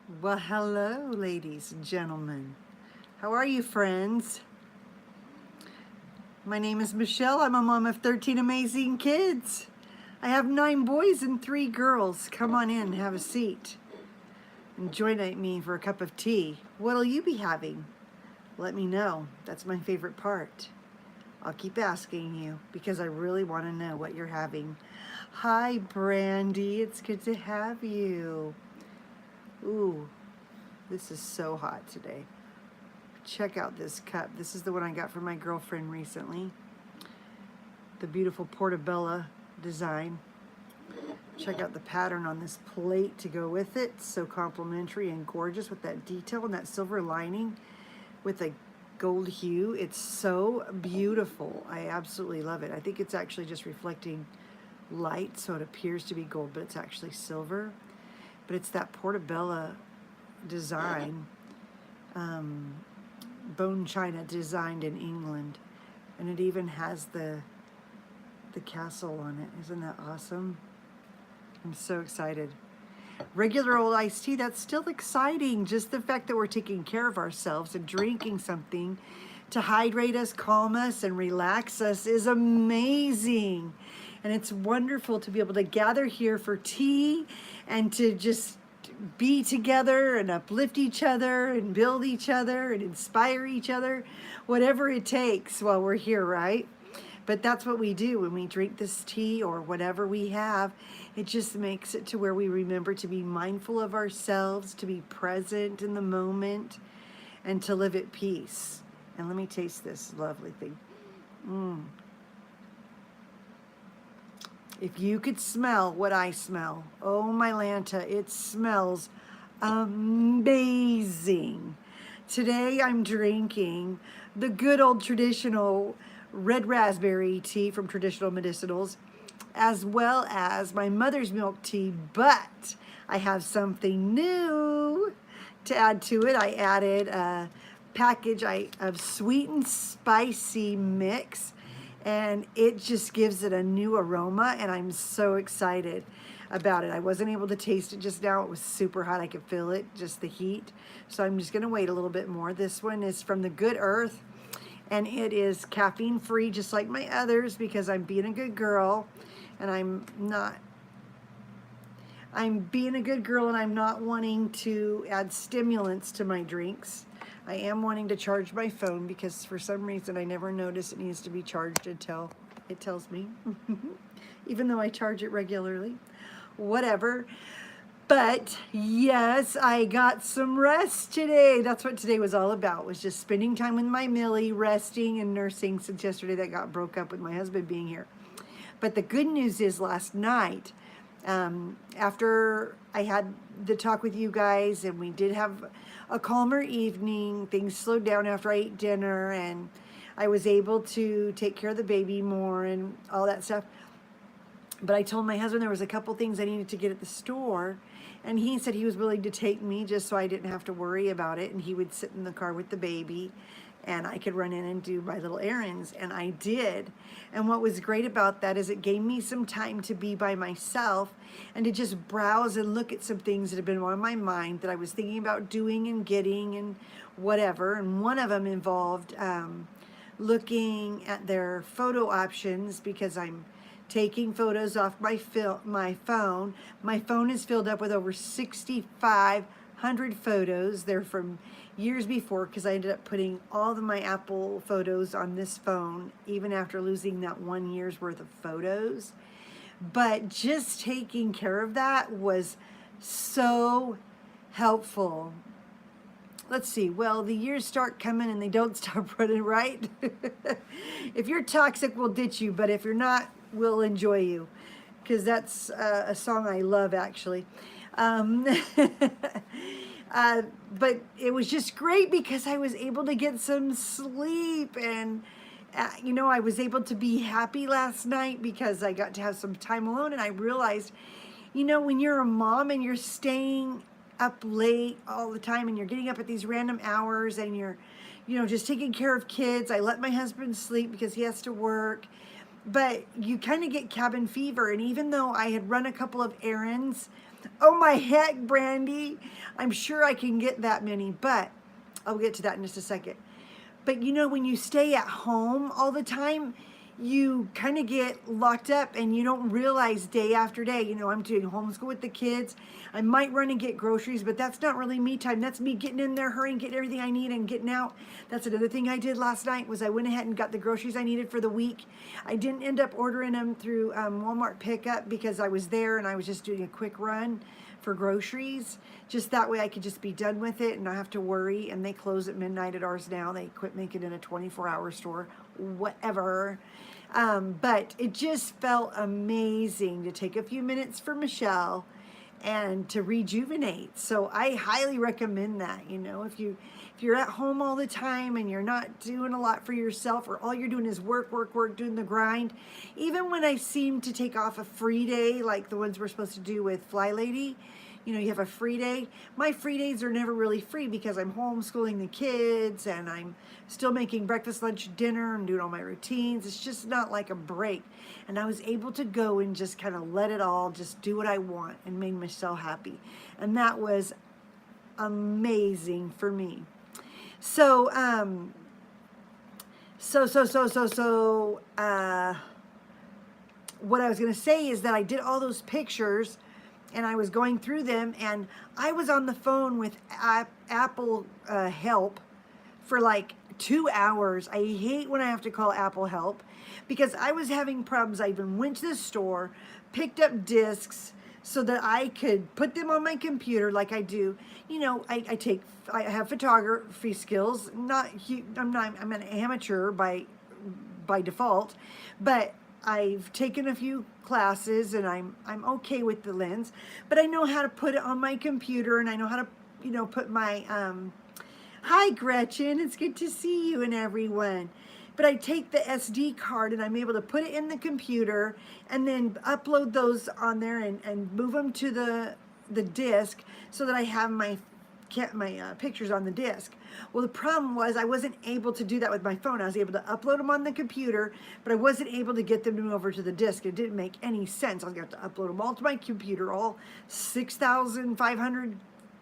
Well, hello, ladies and gentlemen. How are you, friends? My name is Michelle. I'm a mom of 13 amazing kids. I have 9 boys and 3 girls. Come on in, have a seat, and join me for a cup of tea. What'll you be having? Let me know. That's my favorite part. I'll keep asking you because I really want to know what you're having. Hi, Brandy. It's good to have you. Ooh, this is so hot today. Check out this cup. This is the one I got from my girlfriend recently. The beautiful portobello design. Check out the pattern on this plate to go with it. So complimentary and gorgeous with that detail and that silver lining with a gold hue. It's so beautiful. I absolutely love it. I think it's actually just reflecting light, so it appears to be gold, but it's actually silver. But it's that portobello design. Bone china designed in England, and it even has the castle on it. Isn't that awesome? I'm so excited. Regular old iced tea, that's still exciting. Just the fact that we're taking care of ourselves and drinking something to hydrate us, calm us, and relax us is amazing. And it's wonderful to be able to gather here for tea and to just be together and uplift each other and build each other and inspire each other, whatever it takes while we're here, right? But that's what we do when we drink this tea or whatever we have. It just makes it to where we remember to be mindful of ourselves, to be present in the moment, and to live at peace. And let me taste this lovely thing. If you could smell what I smell, oh my Lanta, it smells amazing. Today I'm drinking the good old traditional red raspberry tea from Traditional Medicinals, as well as my mother's milk tea, but I have something new to add to it. I added a package of sweet and spicy mix, and it just gives it a new aroma, and I'm so excited about it. I wasn't able to taste it just now. It was super hot. I could feel it, just the heat. So I'm just gonna wait a little bit more. This one is from the Good Earth, and it is caffeine free, just like my others, because I'm being a good girl, and I'm being a good girl, and I'm not wanting to add stimulants to my drinks. I am wanting to charge my phone because for some reason I never notice it needs to be charged until it tells me, even though I charge it regularly, whatever. But yes, I got some rest today. That's what today was all about, was just spending time with my Millie, resting and nursing since yesterday that got broke up with my husband being here. But the good news is last night, after I had the talk with you guys and we did have a calmer evening, things slowed down after I ate dinner and I was able to take care of the baby more and all that stuff. But I told my husband there was a couple things I needed to get at the store, and he said he was willing to take me just so I didn't have to worry about it, and he would sit in the car with the baby and I could run in and do my little errands, and I did. And what was great about that is it gave me some time to be by myself and to just browse and look at some things that have been on my mind that I was thinking about doing and getting and whatever. And one of them involved looking at their photo options because I'm taking photos off my phone. My phone is filled up with over 6,500 photos. They're from years before because I ended up putting all of my Apple photos on this phone, even after losing that 1 year's worth of photos. But just taking care of that was so helpful. Let's see, well, the years start coming and they don't stop running, right? If you're toxic, we'll ditch you, but if you're not, we'll enjoy you, because that's a song I love, actually. But it was just great because I was able to get some sleep, and you know, I was able to be happy last night because I got to have some time alone, and I realized, you know, when you're a mom and you're staying up late all the time and you're getting up at these random hours and you're, you know, just taking care of kids. I let my husband sleep because he has to work, but you kind of get cabin fever. And even though I had run a couple of errands Oh my heck, Brandy. I'm sure I can get that many, but I'll get to that in just a second. But you know, when you stay at home all the time, you kind of get locked up and you don't realize day after day. You know, I'm doing homeschool with the kids. I might run and get groceries, but that's not really me time. That's me getting in there, hurrying, getting everything I need and getting out. That's another thing I did last night was I went ahead and got the groceries I needed for the week. I didn't end up ordering them through Walmart pickup because I was there and I was just doing a quick run for groceries. Just that way I could just be done with it and not have to worry. And they close at midnight at ours now. They quit making it a 24-hour store, whatever. But it just felt amazing to take a few minutes for Michelle and to rejuvenate. So I highly recommend that. You know, if you're at home all the time and you're not doing a lot for yourself, or all you're doing is work, doing the grind. Even when I seem to take off a free day, like the ones we're supposed to do with Fly Lady, you know, you have a free day. My free days are never really free because I'm homeschooling the kids and I'm still making breakfast, lunch, dinner, and doing all my routines. It's just not like a break. And I was able to go and just kind of let it all, just do what I want, and made myself happy. And that was amazing for me. So, what I was going to say is that I did all those pictures and I was going through them and I was on the phone with Apple help for like 2 hours. I hate when I have to call Apple help because I was having problems. I even went to the store, picked up discs so that I could put them on my computer like I do. You know, I have photography skills. I'm an amateur by default, but I've taken a few classes and I'm okay with the lens, but I know how to put it on my computer and I know how to, you know, put my, hi Gretchen, it's good to see you and everyone. But I take the SD card and I'm able to put it in the computer and then upload those on there and move them to the disk so that I have my pictures on the disk. Well, the problem was I wasn't able to do that with my phone. I was able to upload them on the computer, but I wasn't able to get them over to the disk. It didn't make any sense. I was going to have to upload them all to my computer, all 6,500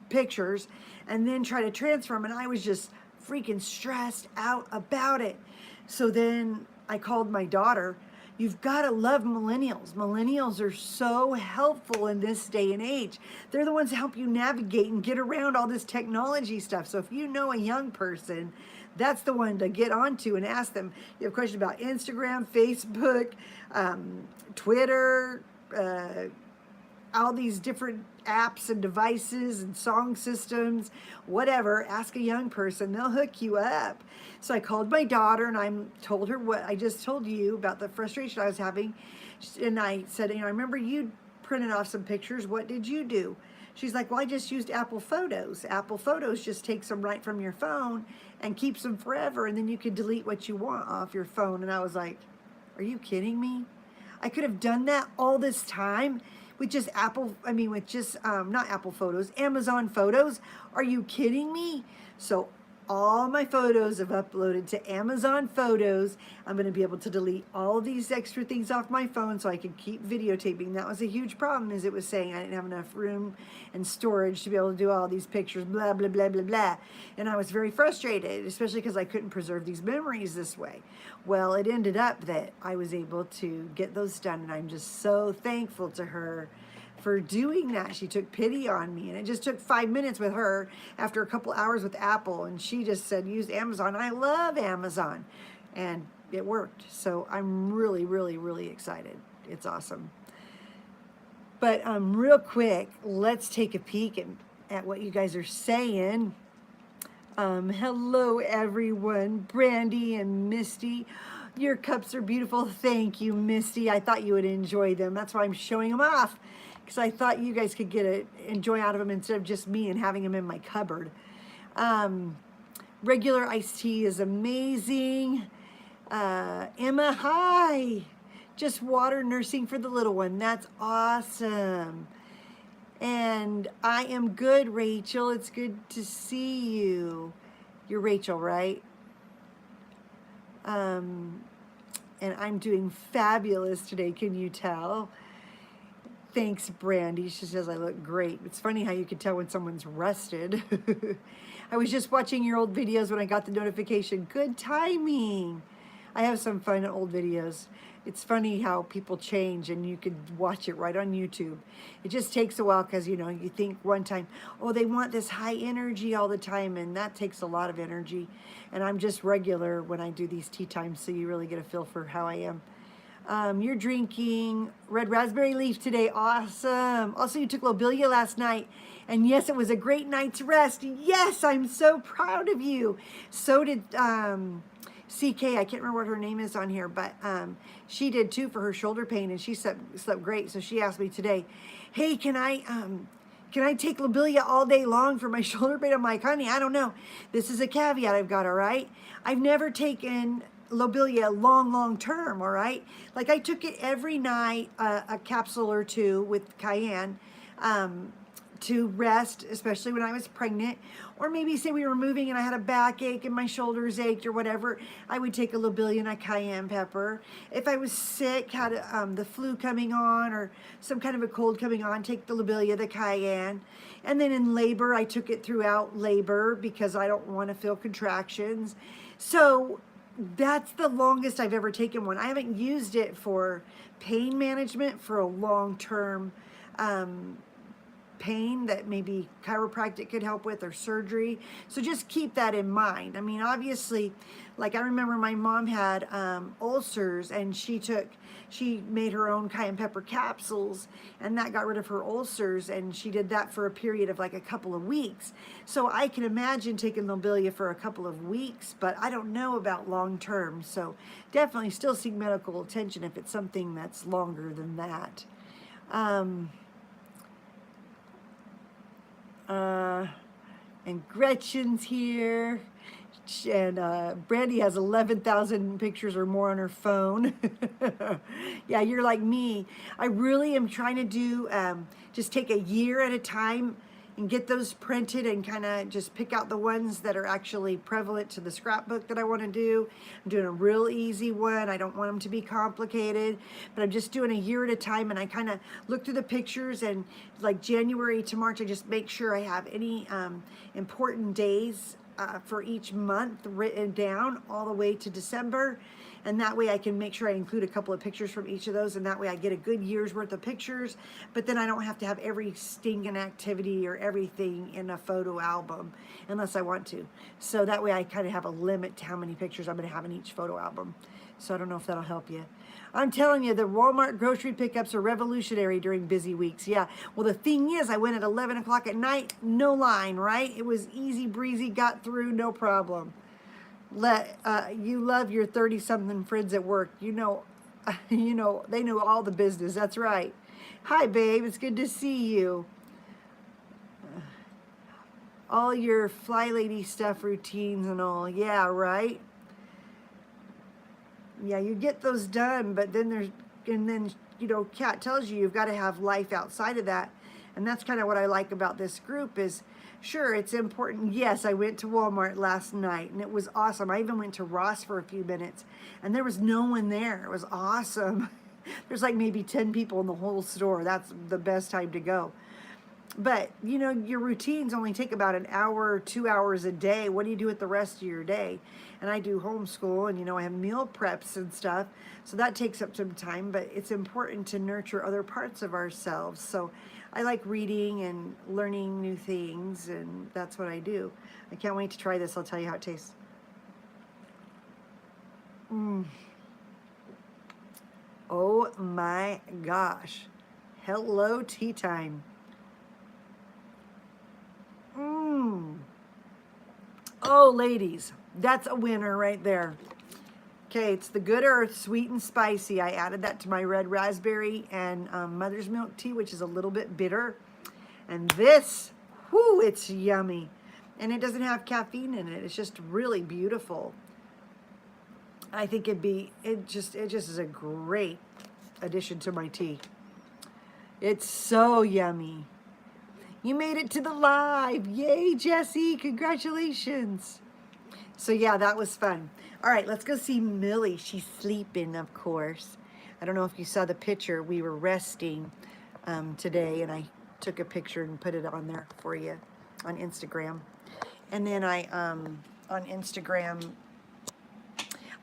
pictures, and then try to transfer them. And I was just freaking stressed out about it. So then I called my daughter. You've got to love millennials. Millennials are so helpful in this day and age. They're the ones that help you navigate and get around all this technology stuff. So if you know a young person, that's the one to get onto and ask them. You have a question about Instagram, Facebook, Twitter, all these different apps and devices and song systems, whatever. Ask a young person, they'll hook you up. So I called my daughter and I told her what I just told you about the frustration I was having. And I said, you know, I remember you printed off some pictures. What did you do? She's like, well, I just used Apple Photos. Apple Photos just takes them right from your phone and keeps them forever. And then you can delete what you want off your phone. And I was like, are you kidding me? I could have done that all this time with just not Apple Photos, Amazon Photos. Are you kidding me? So all my photos have uploaded to Amazon Photos. I'm going to be able to delete all these extra things off my phone so I can keep videotaping. That was a huge problem, as it was saying I didn't have enough room and storage to be able to do all these pictures, blah, blah, blah, blah, blah. And I was very frustrated, especially because I couldn't preserve these memories this way. Well, it ended up that I was able to get those done, and I'm just so thankful to her for doing that. She took pity on me, and it just took 5 minutes with her after a couple hours with Apple, and she just said, use Amazon. I love Amazon, and it worked. So I'm really, really, really excited. It's awesome. But real quick, let's take a peek at what you guys are saying. Hello, everyone. Brandy and Misty. Your cups are beautiful. Thank you, Misty. I thought you would enjoy them. That's why I'm showing them off, because I thought you guys could enjoy out of them instead of just me and having them in my cupboard. Regular iced tea is amazing. Emma, hi. Just water nursing for the little one. That's awesome. And I am good, Rachel. It's good to see you. You're Rachel, right? And I'm doing fabulous today. Can you tell? Thanks, Brandy. She says I look great. It's funny how you can tell when someone's rested. I was just watching your old videos when I got the notification. Good timing. I have some fun old videos. It's funny how people change and you could watch it right on YouTube. It just takes a while because, you know, you think one time, oh, they want this high energy all the time, and that takes a lot of energy. And I'm just regular when I do these tea times, so you really get a feel for how I am. You're drinking red raspberry leaf today. Awesome. Also, you took Lobelia last night. And yes, it was a great night's rest. Yes, I'm so proud of you. So did CK. I can't remember what her name is on here, but she did too for her shoulder pain, and she slept great. So she asked me today, hey, can I take Lobelia all day long for my shoulder pain? I'm like, honey, I don't know. This is a caveat I've got, all right? I've never taken Lobelia long term, all right? Like I took it every night, a capsule or two with Cayenne to rest, especially when I was pregnant, or maybe say we were moving and I had a backache and my shoulders ached or whatever, I would take a Lobelia and a cayenne pepper. If I was sick, had the flu coming on or some kind of a cold coming on, take the Lobelia, the cayenne. And then in labor, I took it throughout labor because I don't want to feel contractions. So that's the longest I've ever taken one. I haven't used it for pain management for a long-term pain that maybe chiropractic could help with or surgery. So just keep that in mind. I mean, obviously, like I remember my mom had ulcers, and she made her own cayenne pepper capsules, and that got rid of her ulcers, and she did that for a period of like a couple of weeks. So I can imagine taking Lobelia for a couple of weeks, but I don't know about long term. So definitely still seek medical attention if it's something that's longer than that. And Gretchen's here, and Brandy has 11,000 pictures or more on her phone. Yeah, you're like me. I really am trying to do just take a year at a time and get those printed and kind of just pick out the ones that are actually prevalent to the scrapbook that I want to do. I'm doing a real easy one. I don't want them to be complicated, but I'm just doing a year at a time, and I kind of look through the pictures, and like January to March, I just make sure I have any important days for each month written down all the way to December. And that way I can make sure I include a couple of pictures from each of those, and that way I get a good year's worth of pictures, but then I don't have to have every stinking activity or everything in a photo album unless I want to. So that way I kind of have a limit to how many pictures I'm going to have in each photo album. So I don't know if that'll help you. I'm telling you, the Walmart grocery pickups are revolutionary during busy weeks. Yeah, well, the thing is, I went at 11 o'clock at night, no line, right? It was easy breezy, got through, no problem. You love your 30-something friends at work. You know, they know all the business. That's right. Hi, babe. It's good to see you. All your fly lady stuff, routines and all. Yeah, right. Yeah, you get those done, but then Kat tells you you've got to have life outside of that. And that's kind of what I like about this group is, sure, it's important. Yes, I went to Walmart last night, and it was awesome. I even went to Ross for a few minutes, and there was no one there. It was awesome. There's like maybe 10 people in the whole store. That's the best time to go. But, your routines only take about an hour or 2 hours a day. What do you do with the rest of your day? And I do homeschool, and, I have meal preps and stuff. So that takes up some time, but it's important to nurture other parts of ourselves. So I like reading and learning new things, and that's what I do. I can't wait to try this. I'll tell you how it tastes. Oh my gosh. Hello, tea time. Oh, ladies, that's a winner right there. Okay, it's the Good Earth Sweet and Spicy. I added that to my red raspberry and mother's milk tea, which is a little bit bitter. And this, whoo, it's yummy. And it doesn't have caffeine in it. It's just really beautiful. I think it just is a great addition to my tea. It's so yummy. You made it to the live. Yay, Jessie. Congratulations. So yeah, that was fun. All right, let's go see Millie. She's sleeping, of course. I don't know if you saw the picture. We were resting today, and I took a picture and put it on there for you on Instagram. And then on Instagram,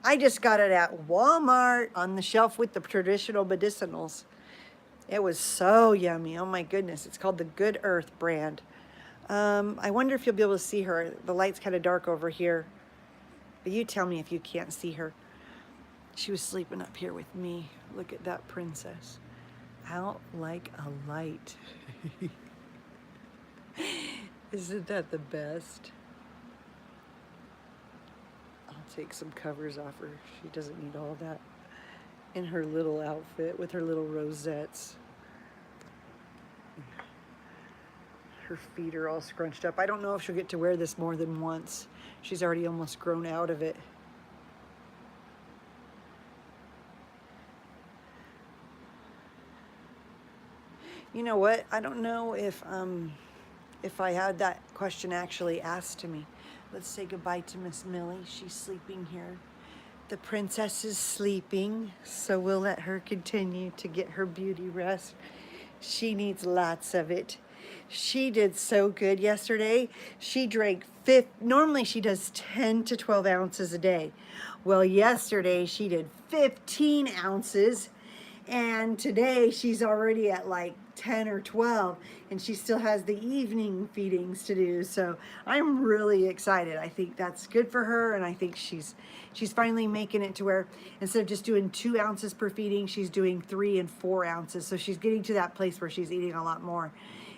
I just got it at Walmart on the shelf with the traditional medicinals. It was so yummy. Oh my goodness. It's called the Good Earth brand. I wonder if you'll be able to see her. The light's kind of dark over here. But you tell me if you can't see her. She was sleeping up here with me. Look at that princess. Out like a light. Isn't that the best? I'll take some covers off her. She doesn't need all that. In her little outfit with her little rosettes. Her feet are all scrunched up. I don't know if she'll get to wear this more than once. She's already almost grown out of it. You know what? I don't know if I had that question actually asked to me. Let's say goodbye to Miss Millie. She's sleeping here. The princess is sleeping, so we'll let her continue to get her beauty rest. She needs lots of it. She did so good yesterday. She drank normally she does 10 to 12 ounces a day. Well, yesterday she did 15 ounces, and today she's already at like 10 or 12, and she still has the evening feedings to do. So I'm really excited. I think that's good for her, and I think she's finally making it to where instead of just doing 2 ounces per feeding, she's doing 3 and 4 ounces. So she's getting to that place where she's eating a lot more,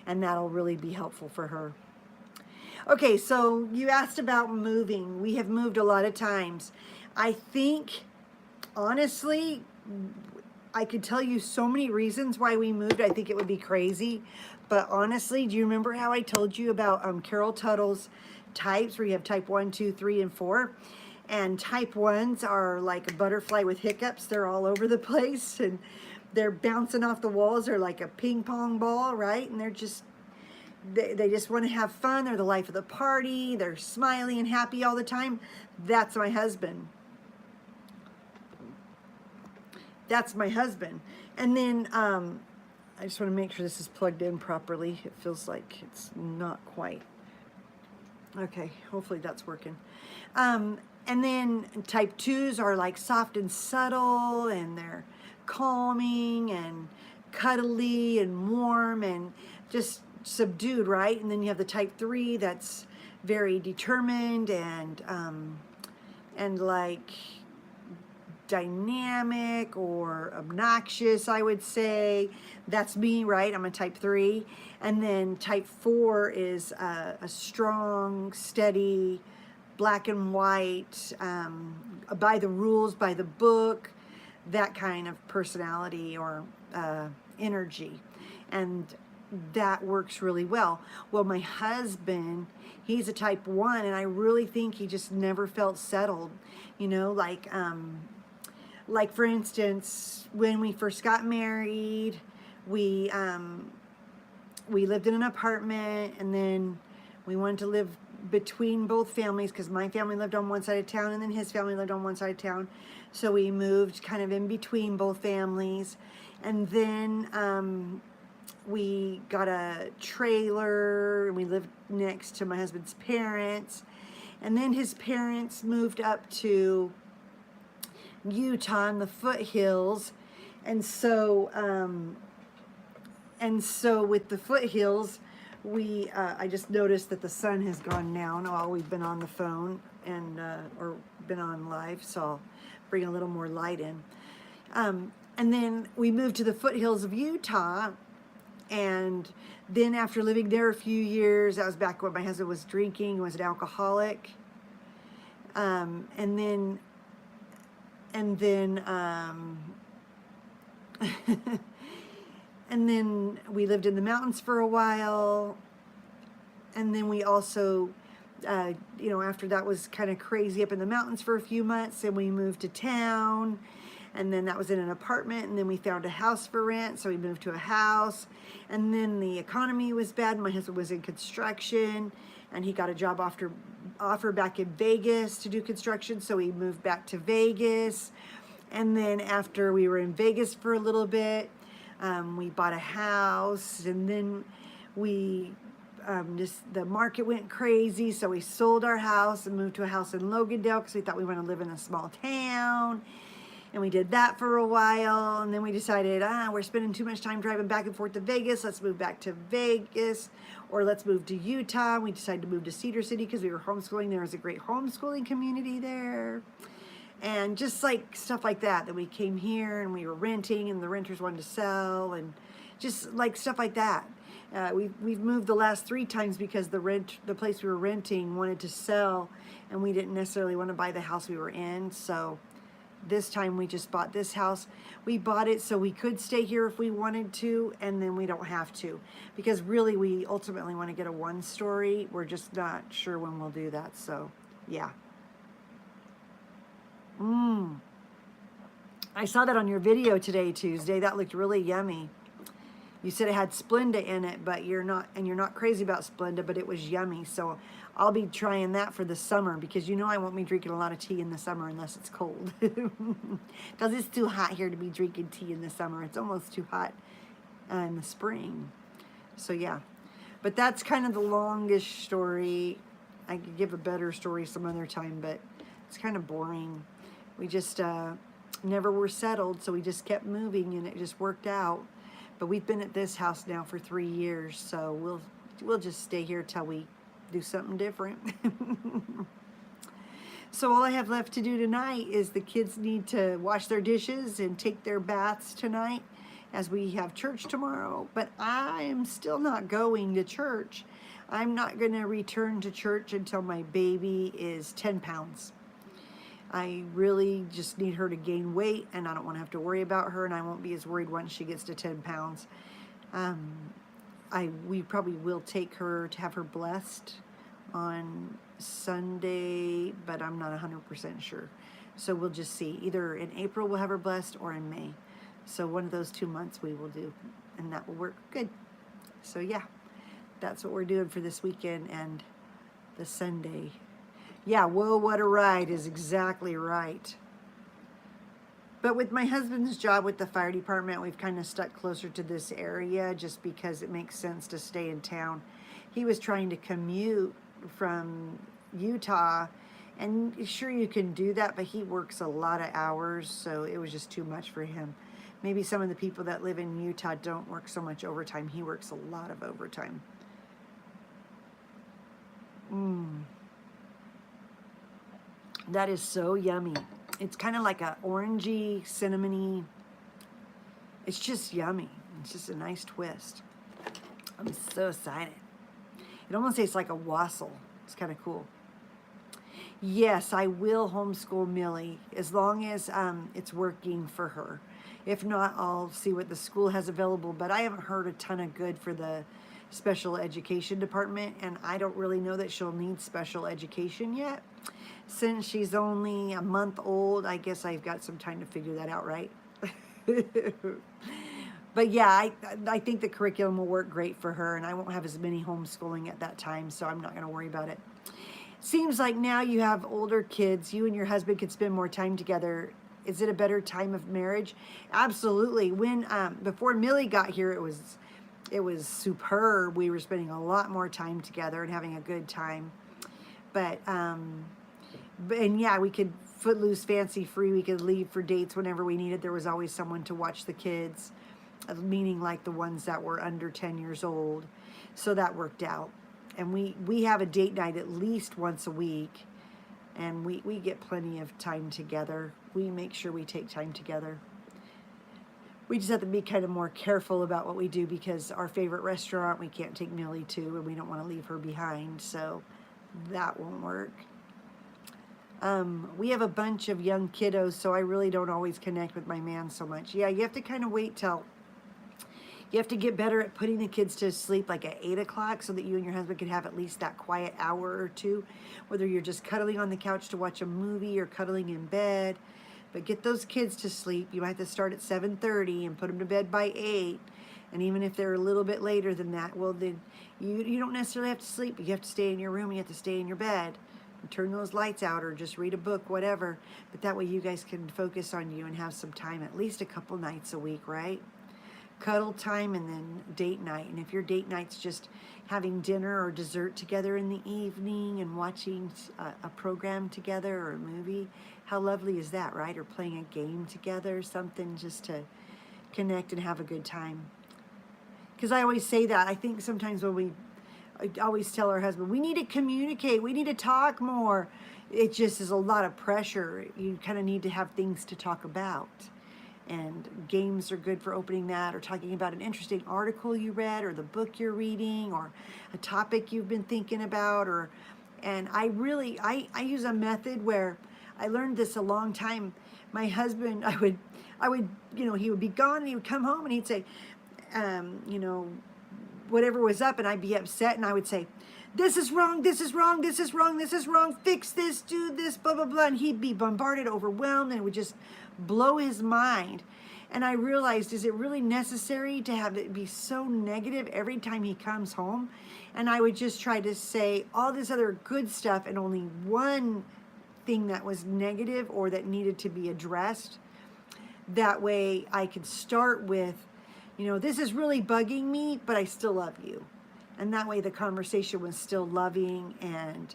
and that'll really be helpful for her. Okay, so you asked about moving. We have moved a lot of times. I think, honestly, I could tell you so many reasons why we moved. I think it would be crazy. But honestly, do you remember how I told you about Carol Tuttle's types, where you have type 1, 2, 3, and 4? And type 1s are like a butterfly with hiccups. They're all over the place, and they're bouncing off the walls. They're like a ping pong ball, right? And they're just, they just want to have fun. They're the life of the party. They're smiley and happy all the time. That's my husband. That's my husband. And then I just want to make sure this is plugged in properly. It feels like it's not quite. Okay, hopefully that's working. And then type 2s are like soft and subtle, and they're calming and cuddly and warm and just subdued, right? And then you have the type 3 that's very determined and like dynamic or obnoxious, I would say. That's me, right? I'm a type 3. And then type 4 is a strong, steady, black and white, by the rules, by the book, that kind of personality or energy. And that works really well. Well, my husband, he's a type 1, and I really think he just never felt settled. You know, like for instance, when we first got married, we lived in an apartment, and then we wanted to live between both families because my family lived on one side of town and then his family lived on one side of town. So we moved kind of in between both families. And then we got a trailer, and we lived next to my husband's parents. And then his parents moved up to Utah in the foothills. And so with the foothills, I just noticed that the sun has gone down while we've been on the phone and or been on live, so I'll bring a little more light in. And then we moved to the foothills of Utah, and then after living there a few years, that was back when my husband was drinking, was an alcoholic, and then and then we lived in the mountains for a while. And then we also, after that was kind of crazy up in the mountains for a few months, and we moved to town. And then that was in an apartment. And then we found a house for rent, so we moved to a house. And then the economy was bad. My husband was in construction, and he got a job offer back in Vegas to do construction, so we moved back to Vegas. And then after we were in Vegas for a little bit, We bought a house, and then we just the market went crazy, so we sold our house and moved to a house in Loganville because we thought we want to live in a small town. And we did that for a while, and then we decided, we're spending too much time driving back and forth to Vegas. Let's move back to Vegas, or let's move to Utah. We decided to move to Cedar City because we were homeschooling. There was a great homeschooling community there. And just like stuff like that, that we came here and we were renting and the renters wanted to sell, and just like stuff like that. We've moved the last 3 times because the place we were renting wanted to sell, and we didn't necessarily want to buy the house we were in. So this time we just bought this house. We bought it so we could stay here if we wanted to, and then we don't have to, because really we ultimately want to get a 1-story. We're just not sure when we'll do that. So yeah. I saw that on your video today, Tuesday. That looked really yummy. You said it had Splenda in it, but you're not crazy about Splenda, but it was yummy. So I'll be trying that for the summer, because you know I won't be drinking a lot of tea in the summer unless it's cold. Because it's too hot here to be drinking tea in the summer. It's almost too hot in the spring. So yeah, but that's kind of the longest story. I could give a better story some other time, but it's kind of boring. We just never were settled, so we just kept moving, and it just worked out. But we've been at this house now for 3 years, so we'll just stay here till we do something different. So all I have left to do tonight is the kids need to wash their dishes and take their baths tonight, as we have church tomorrow. But I am still not going to church. I'm not going to return to church until my baby is 10 pounds. I really just need her to gain weight, and I don't want to have to worry about her, and I won't be as worried once she gets to 10 pounds. We probably will take her to have her blessed on Sunday, but I'm not 100% sure. So we'll just see. Either in April we'll have her blessed, or in May. So one of those 2 months we will do, and that will work good. So yeah, that's what we're doing for this weekend and the Sunday. Yeah, whoa, what a ride is exactly right. But with my husband's job with the fire department, we've kind of stuck closer to this area just because it makes sense to stay in town. He was trying to commute from Utah, and sure, you can do that, but he works a lot of hours, so it was just too much for him. Maybe some of the people that live in Utah don't work so much overtime. He works a lot of overtime. That is so yummy. It's kind of like a orangey, cinnamony. It's just yummy. It's just a nice twist. I'm so excited. It almost tastes like a wassail. It's kind of cool. Yes, I will homeschool Millie as long as it's working for her. If not, I'll see what the school has available. But I haven't heard a ton of good for the special education department, and I don't really know that she'll need special education yet. Since she's only a month old, I guess I've got some time to figure that out, right? But yeah, I think the curriculum will work great for her, and I won't have as many homeschooling at that time, so I'm not going to worry about it. Seems like now you have older kids, you and your husband could spend more time together. Is it a better time of marriage? Absolutely. When before Millie got here, it was superb. We were spending a lot more time together and having a good time. But and yeah, we could footloose, fancy free. We could leave for dates whenever we needed. There was always someone to watch the kids, meaning like the ones that were under 10 years old. So that worked out. And we have a date night at least once a week, and we get plenty of time together. We make sure we take time together. We just have to be kind of more careful about what we do, because our favorite restaurant we can't take Millie to, and we don't want to leave her behind, so that won't work. We have a bunch of young kiddos, so I really don't always connect with my man so much. Yeah, you have to kind of wait till, you have to get better at putting the kids to sleep like at 8 o'clock so that you and your husband can have at least that quiet hour or two, whether you're just cuddling on the couch to watch a movie or cuddling in bed. But get those kids to sleep. You might have to start at 7:30 and put them to bed by 8. And even if they're a little bit later than that, well, then you don't necessarily have to sleep. You have to stay in your room. You have to stay in your bed. Turn those lights out, or just read a book, whatever. But that way you guys can focus on you and have some time, at least a couple nights a week, right? cuddle time and then date night. And if your date night's just having dinner or dessert together in the evening and watching a program together or a movie, how lovely is that, right? Or playing a game together, something just to connect and have a good time. Because I always say that. I think sometimes I always tell our husband, we need to communicate, we need to talk more. It just is a lot of pressure. You kind of need to have things to talk about. And games are good for opening that, or talking about an interesting article you read, or the book you're reading, or a topic you've been thinking about. And I use a method where I learned this a long time. My husband, I would, he would be gone and he would come home and he'd say, whatever was up, and I'd be upset and I would say, this is wrong, this is wrong, this is wrong, this is wrong, fix this, do this, blah, blah, blah. And he'd be bombarded, overwhelmed, and it would just blow his mind. And I realized, is it really necessary to have it be so negative every time he comes home? And I would just try to say all this other good stuff and only one thing that was negative or that needed to be addressed. That way I could start with, this is really bugging me, but I still love you. And that way the conversation was still loving and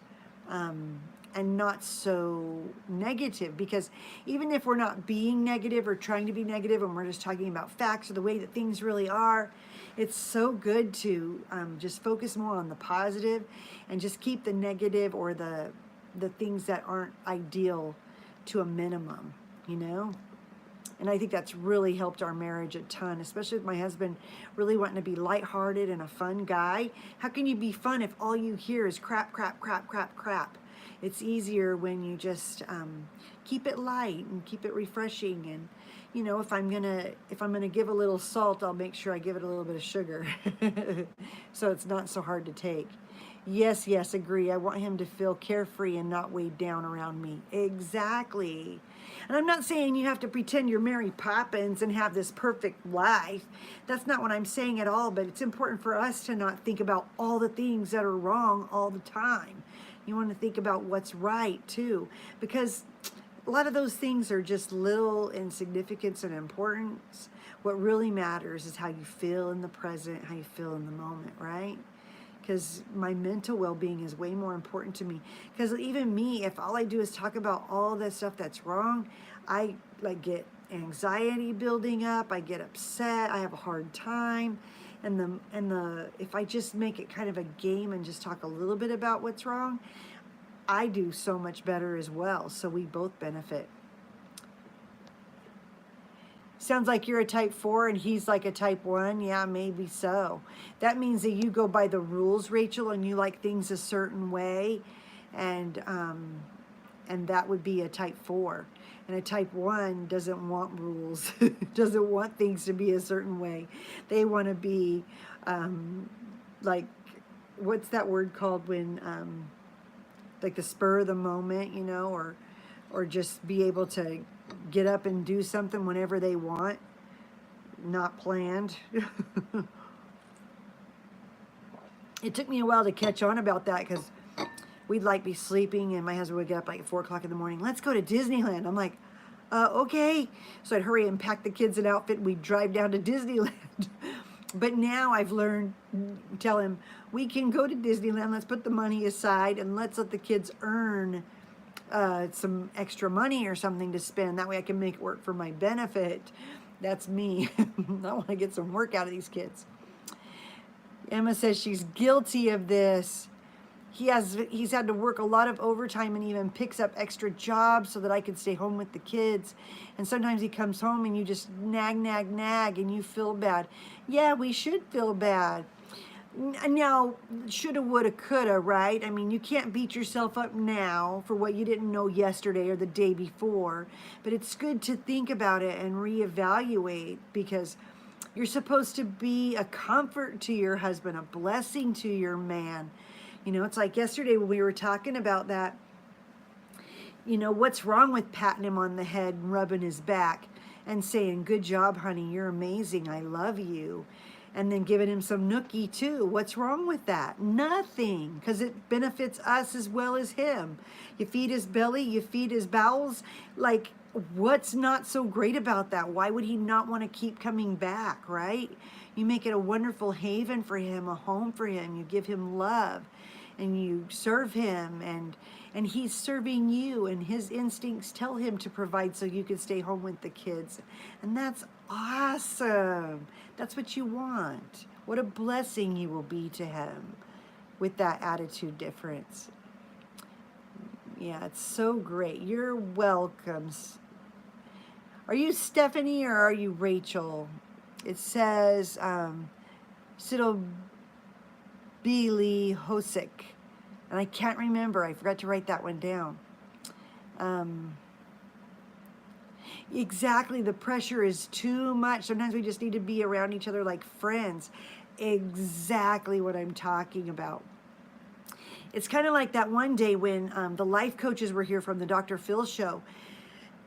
not so negative. Because even if we're not being negative or trying to be negative and we're just talking about facts or the way that things really are, it's so good to just focus more on the positive and just keep the negative or the things that aren't ideal to a minimum, And I think that's really helped our marriage a ton, especially with my husband really wanting to be lighthearted and a fun guy. How can you be fun if all you hear is crap, crap, crap, crap, crap? It's easier when you just keep it light and keep it refreshing. And if I'm gonna give a little salt, I'll make sure I give it a little bit of sugar, so it's not so hard to take. Yes, agree. I want him to feel carefree and not weighed down around me. Exactly. And I'm not saying you have to pretend you're Mary Poppins and have this perfect life. That's not what I'm saying at all, but it's important for us to not think about all the things that are wrong all the time. You want to think about what's right too, because a lot of those things are just little in significance and importance. What really matters is how you feel in the present, how you feel in the moment, right? Because my mental well-being is way more important to me. Because even me, if all I do is talk about all the stuff that's wrong, I get anxiety building up, I get upset, I have a hard time. And if I just make it kind of a game and just talk a little bit about what's wrong, I do so much better as well. So we both benefit. Sounds like you're a type 4 and he's like a type 1. Yeah, maybe so. That means that you go by the rules, Rachel, and you like things a certain way. And that would be a type 4. And a type 1 doesn't want rules, doesn't want things to be a certain way. They want to be like, what's that word called when, like the spur of the moment, or just be able to get up and do something whenever they want, not planned. It took me a while to catch on about that because we'd be sleeping and my husband would get up at 4 o'clock in the morning. Let's go to Disneyland. I'm like, okay. So I'd hurry and pack the kids an outfit and we'd drive down to Disneyland. But now I've learned, tell him, we can go to Disneyland. Let's put the money aside and let's let the kids earn some extra money or something to spend. That way I can make it work for my benefit. That's me. I want to get some work out of these kids. Emma says she's guilty of this. He's had to work a lot of overtime and even picks up extra jobs so that I can stay home with the kids. And sometimes he comes home and you just nag and you feel bad. Yeah, we should feel bad. Now, shoulda, woulda, coulda, right? I mean, you can't beat yourself up now for what you didn't know yesterday or the day before. But it's good to think about it and reevaluate, because you're supposed to be a comfort to your husband, a blessing to your man. It's like yesterday when we were talking about that, what's wrong with patting him on the head and rubbing his back and saying, good job, honey, you're amazing, I love you. And then giving him some nookie too. What's wrong with that? Nothing, because it benefits us as well as him. You feed his belly, you feed his bowels. Like, what's not so great about that? Why would he not want to keep coming back, right? You make it a wonderful haven for him, a home for him. You give him love and you serve him, and he's serving you, and his instincts tell him to provide so you can stay home with the kids. And that's awesome. That's what you want. What a blessing you will be to him with that attitude difference. Yeah, it's so great. You're welcome. Are you Stephanie or are you Rachel? It says Siddle Beely Hosick. And I can't remember. I forgot to write that one down. Exactly. The pressure is too much. Sometimes we just need to be around each other like friends. Exactly what I'm talking about. It's kind of like that one day when the life coaches were here from the Dr. Phil show.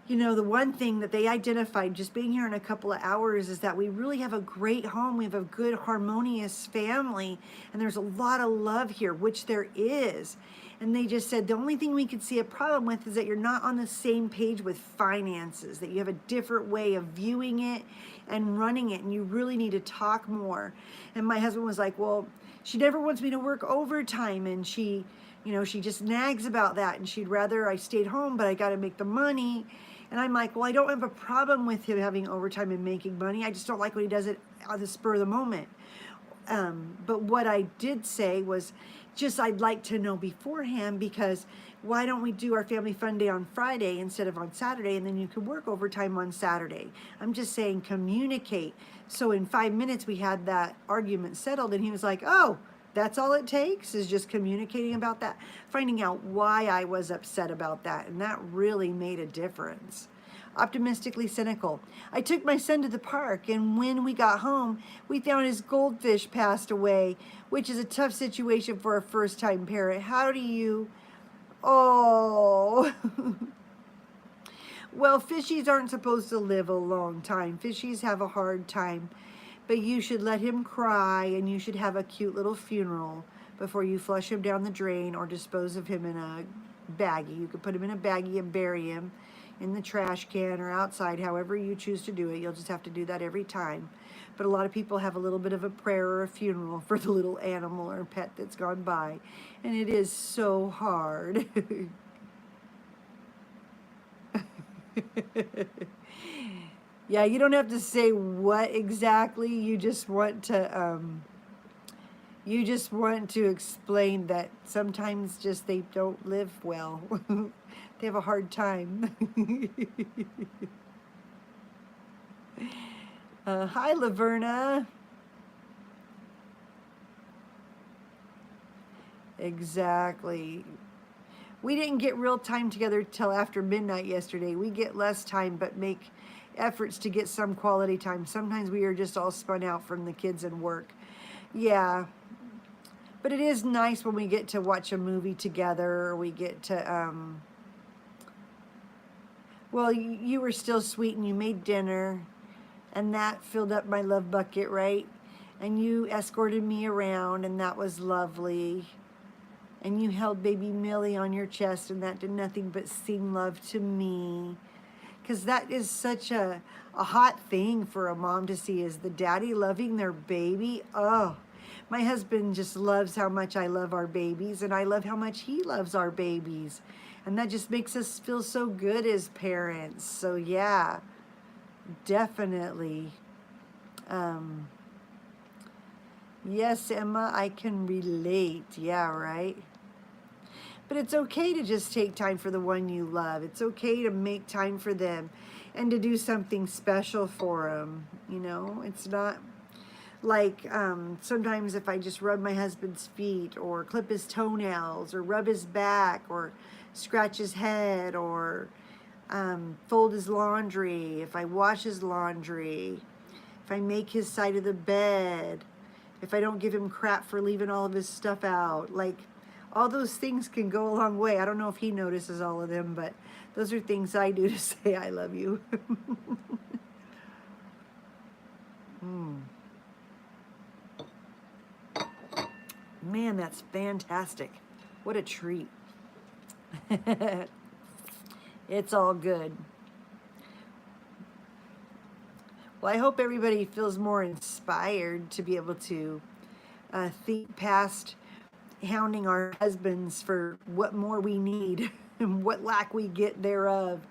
You know, the one thing that they identified just being here in a couple of hours is that we really have a great home. We have a good, harmonious family, and there's a lot of love here, which there is. And they just said the only thing we could see a problem with is that you're not on the same page with finances, that you have a different way of viewing it and running it, and you really need to talk more. And my husband was like, well, she never wants me to work overtime, and she, you know, she just nags about that, and she'd rather I stayed home, but I got to make the money. And I'm like, well, I don't have a problem with him having overtime and making money. I just don't like when he does it on the spur of the moment. But what I did say was just I'd like to know beforehand, because why don't we do our family fun day on Friday instead of on Saturday, and then you can work overtime on Saturday. I'm just saying communicate. So in 5 minutes we had that argument settled, and he was like, oh, that's all it takes is just communicating about that, finding out why I was upset about that. And that really made a difference. Optimistically cynical. I took my son to the park, and when we got home, we found his goldfish passed away, which is a tough situation for a first-time parent. How do you... Oh... Well, fishies aren't supposed to live a long time. Fishies have a hard time. But you should let him cry, and you should have a cute little funeral before you flush him down the drain or dispose of him in a baggie. You could put him in a baggie and bury him in the trash can or outside, however you choose to do it. You'll just have to do that every time. But a lot of people have a little bit of a prayer or a funeral for the little animal or pet that's gone by. And it is so hard. Yeah, you don't have to say what exactly. You just want to explain that sometimes just they don't live well. They have a hard time. Hi, Laverna. Exactly. We didn't get real time together till after midnight yesterday. We get less time, but make efforts to get some quality time. Sometimes we are just all spun out from the kids and work. Yeah. But it is nice when we get to watch a movie together, or we get to, well, you were still sweet and you made dinner, and that filled up my love bucket, right? And you escorted me around, and that was lovely. And you held baby Millie on your chest, and that did nothing but sing love to me. Because that is such a hot thing for a mom to see, is the daddy loving their baby. Oh, my husband just loves how much I love our babies, and I love how much he loves our babies. And that just makes us feel so good as parents. So yeah, definitely. Yes, Emma, I can relate. Yeah, right? But it's okay to just take time for the one you love. It's okay to make time for them and to do something special for them. You know, it's not like sometimes if I just rub my husband's feet or clip his toenails or rub his back or scratch his head or fold his laundry, if I wash his laundry, if I make his side of the bed, if I don't give him crap for leaving all of his stuff out, like all those things can go a long way. I don't know if he notices all of them, but those are things I do to say I love you. Man, that's fantastic. What a treat. It's all good. Well, I hope everybody feels more inspired to be able to think past hounding our husbands for what more we need and what lack we get thereof.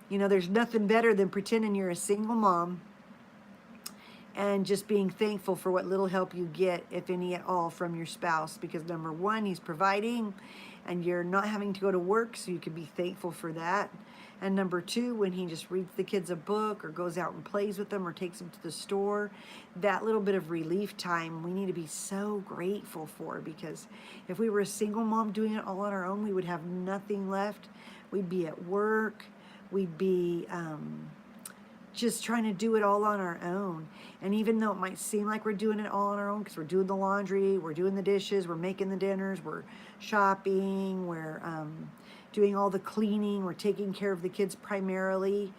You know, there's nothing better than pretending you're a single mom and just being thankful for what little help you get, if any at all, from your spouse. Because number one, he's providing and you're not having to go to work, so you can be thankful for that. And number two, when he just reads the kids a book or goes out and plays with them or takes them to the store, that little bit of relief time we need to be so grateful for, because if we were a single mom doing it all on our own, we would have nothing left. We'd be at work. We'd be just trying to do it all on our own. And even though it might seem like we're doing it all on our own, because we're doing the laundry, we're doing the dishes, we're making the dinners, we're shopping, we're doing all the cleaning, we're taking care of the kids primarily,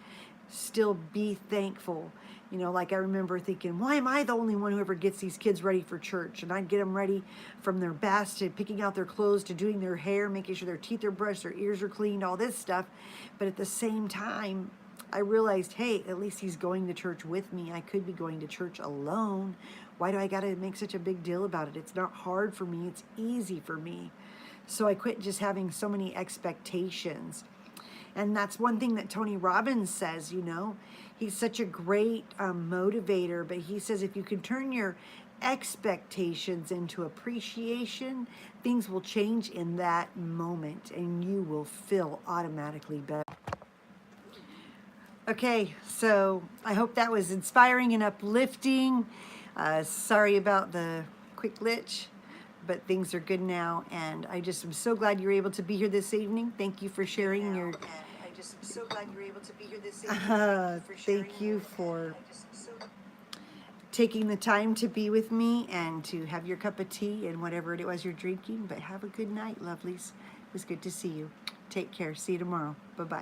still be thankful. You know, like I remember thinking, why am I the only one who ever gets these kids ready for church? And I'd get them ready from their baths to picking out their clothes to doing their hair, making sure their teeth are brushed, their ears are cleaned, all this stuff. But at the same time, I realized, hey, at least he's going to church with me. I could be going to church alone. Why do I got to make such a big deal about it? It's not hard for me. It's easy for me. So I quit just having so many expectations. And that's one thing that Tony Robbins says, you know. He's such a great motivator, but he says if you can turn your expectations into appreciation, things will change in that moment and you will feel automatically better. Okay, so I hope that was inspiring and uplifting. Sorry about the quick glitch, but things are good now, and I just am so glad you're able to be here this evening. Thank you for sharing your... I just am so glad you're able to be here this evening. Thank you for taking the time to be with me and to have your cup of tea and whatever it was you're drinking. But have a good night, lovelies. It was good to see you. Take care. See you tomorrow. Bye-bye.